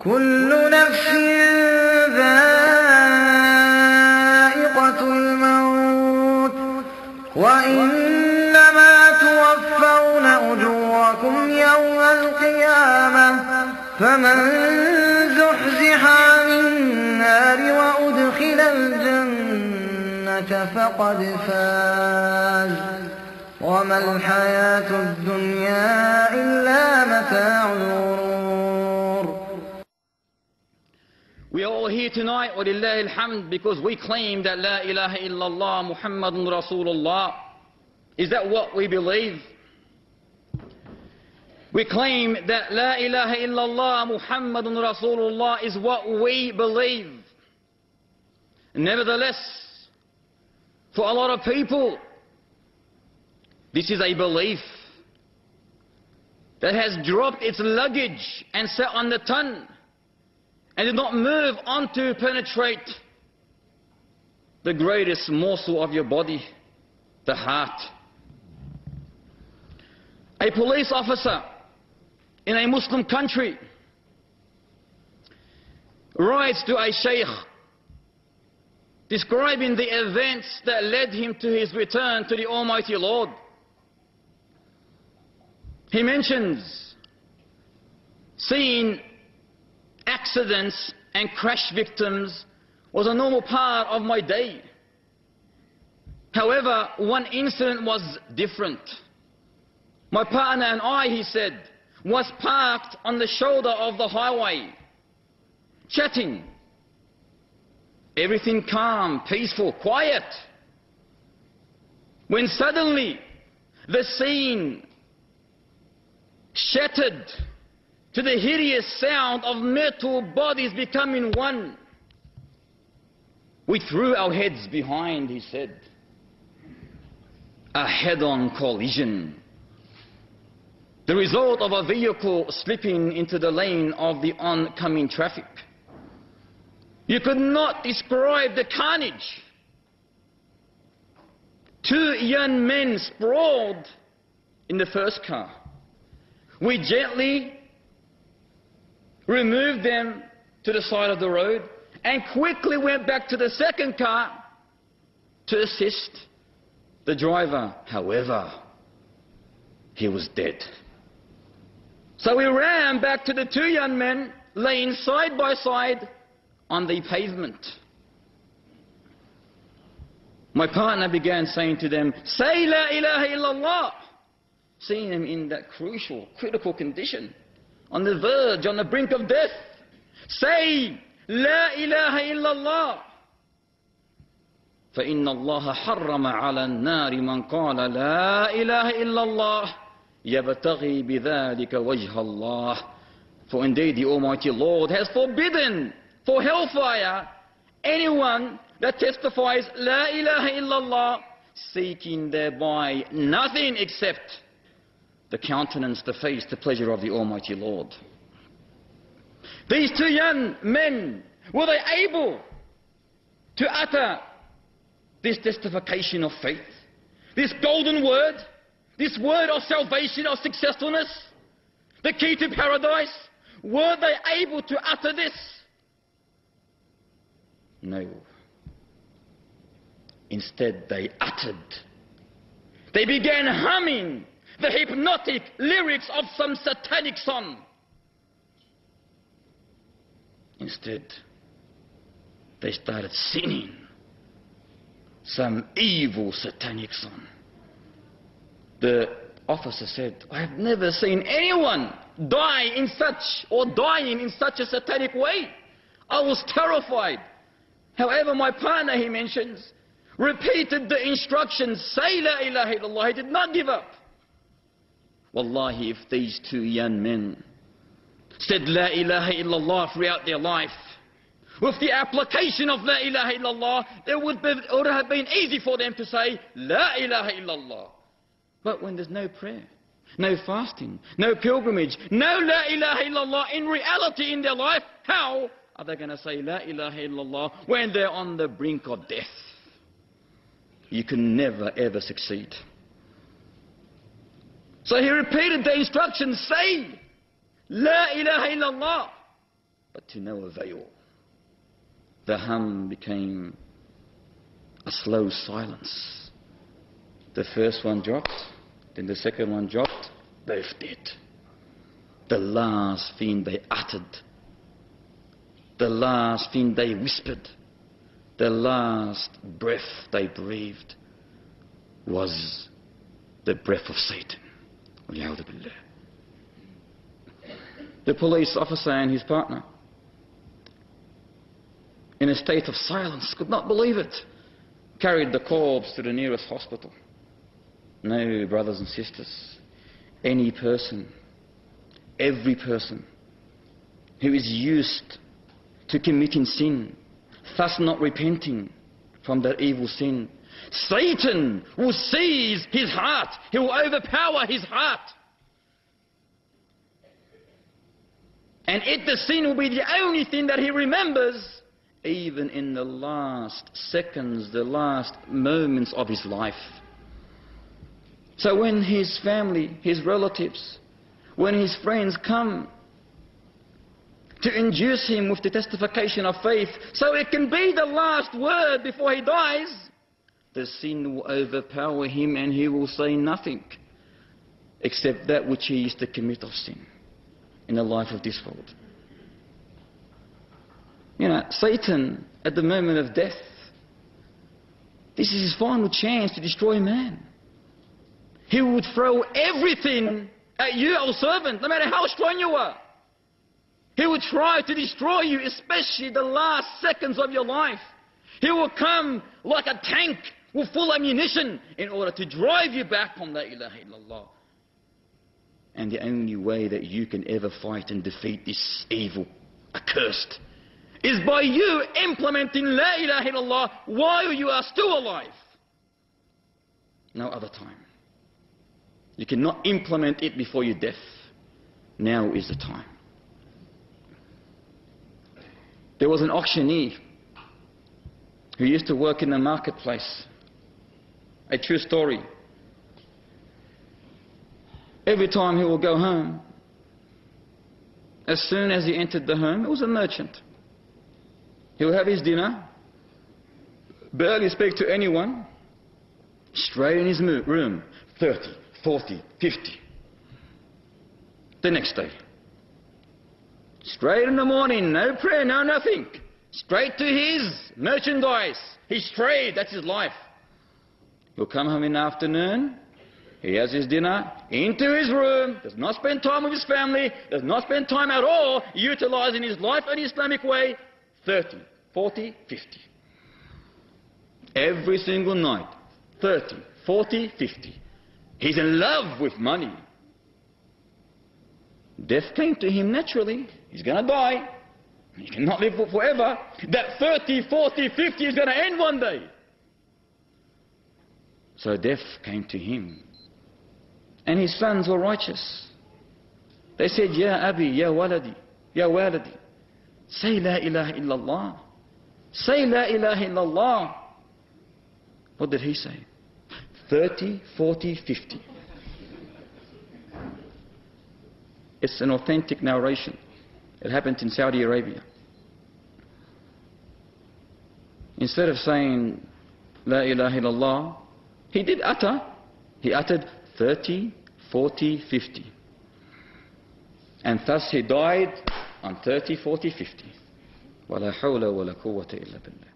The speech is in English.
كل نفس ذائقة الموت وإنما توفون أجوركم يوم القيامة فمن زحزح عن النار وأدخل الجنة فقد فاز وما الحياة الدنيا إلا متاع الغرور. We are all here tonight, وَلِلَّهِ الْحَمْدِ, because we claim that La ilaha illallah Muhammadun Rasulullah. Is that what we believe? We claim that La ilaha illallah Muhammadun Rasulullah is what we believe. Nevertheless, for a lot of people, this is a belief that has dropped its luggage and sat on the tongue and did not move on to penetrate the greatest morsel of your body, the heart. A police officer in a Muslim country writes to a sheikh describing the events that led him to his return to the Almighty Lord. He mentions seeing accidents and crash victims was a normal part of my day. However, one incident was different. My partner and I, he said, was parked on the shoulder of the highway, chatting. Everything calm, peaceful, quiet. When suddenly the scene shattered to the hideous sound of metal bodies becoming one. We threw our heads behind, he said. A head-on collision. The result of a vehicle slipping into the lane of the oncoming traffic. You could not describe the carnage. Two young men sprawled in the first car. We gently removed them to the side of the road and quickly went back to the second car to assist the driver. However, he was dead. So we ran back to the two young men laying side by side on the pavement. My partner began saying to them, "Say La ilaha illallah." Seeing them in that crucial, critical condition, on the verge, on the brink of death. Say, La ilaha illallah. فَإِنَّ اللَّهَ حَرَّمَ عَلَى النَّارِ مَنْ قَالَ لَا إِلَهَ إِلَّا اللَّهِ يَبْتَغِي بِذَلِكَ وَجْهَ اللَّهِ. For indeed the Almighty Lord has forbidden for hellfire anyone that testifies La ilaha illallah, seeking thereby nothing except the countenance, the face, the pleasure of the Almighty Lord. These two young men, were they able to utter this testification of faith, this golden word, this word of salvation, of successfulness, the key to paradise? Were they able to utter this? No. Instead, they uttered. They began humming the hypnotic lyrics of some satanic song. Instead, they started singing some evil satanic song. The officer said, "I have never seen anyone dying in such a satanic way. I was terrified." However, my partner, he mentions, repeated the instructions, "Say La ilaha illallah." He did not give up. Wallahi, if these two young men said La ilaha illallah throughout their life, with the application of La ilaha illallah, it would have been easy for them to say La ilaha illallah. But when there's no prayer, no fasting, no pilgrimage, no La ilaha illallah in reality in their life, how are they going to say La ilaha illallah when they're on the brink of death? You can never ever succeed. So he repeated the instructions, say La ilaha illallah. but to no avail. The hum became a slow silence. The first one dropped, then the second one dropped, both dead. The last thing they uttered, the last thing they whispered, the last breath they breathed was the breath of Satan. The police officer and his partner, in a state of silence, could not believe it, carried the corpse to the nearest hospital. No, brothers and sisters, any person, every person who is used to committing sin, thus not repenting from that evil sin, Satan will seize his heart. He will overpower his heart. And the sin will be the only thing that he remembers, even in the last seconds, the last moments of his life. So when his family, his relatives, when his friends come to induce him with the testification of faith, so it can be the last word before he dies, the sin will overpower him and he will say nothing except that which he used to commit of sin in the life of this world. You know, Satan, at the moment of death, this is his final chance to destroy man. He would throw everything at you, our servant, no matter how strong you are. He would try to destroy you, especially the last seconds of your life. He will come like a tank with full ammunition in order to drive you back from La ilaha illallah. And the only way that you can ever fight and defeat this evil, accursed, is by you implementing La ilaha illallah while you are still alive. No other time. You cannot implement it before your death. Now is the time. There was an auctioneer who used to work in the marketplace. A true story. Every time he will go home, as soon as he entered the home, it was a merchant. He will have his dinner, barely speak to anyone, straight in his room, 30, 40, 50. The next day, straight in the morning, no prayer, no nothing, straight to his merchandise, his trade, that's his life. He'll come home in the afternoon, he has his dinner, into his room, does not spend time with his family, does not spend time at all utilizing his life in the Islamic way. 30, 40, 50. Every single night, 30, 40, 50. He's in love with money. Death came to him naturally. He's going to die. He cannot live forever. That 30, 40, 50 is going to end one day. So death came to him. And his sons were righteous. They said, Ya Abi, Ya Waladi, Ya Waladi, say La ilaha illallah. Say La ilaha illallah. What did he say? 30, 40, 50. It's an authentic narration. It happened in Saudi Arabia. Instead of saying La ilaha illallah, he did utter. He uttered 30, 40, 50. And thus he died on 30, 40, 50. وَلَا حَوْلَ وَلَا قُوَّةَ إِلَّا بِاللَّهِ.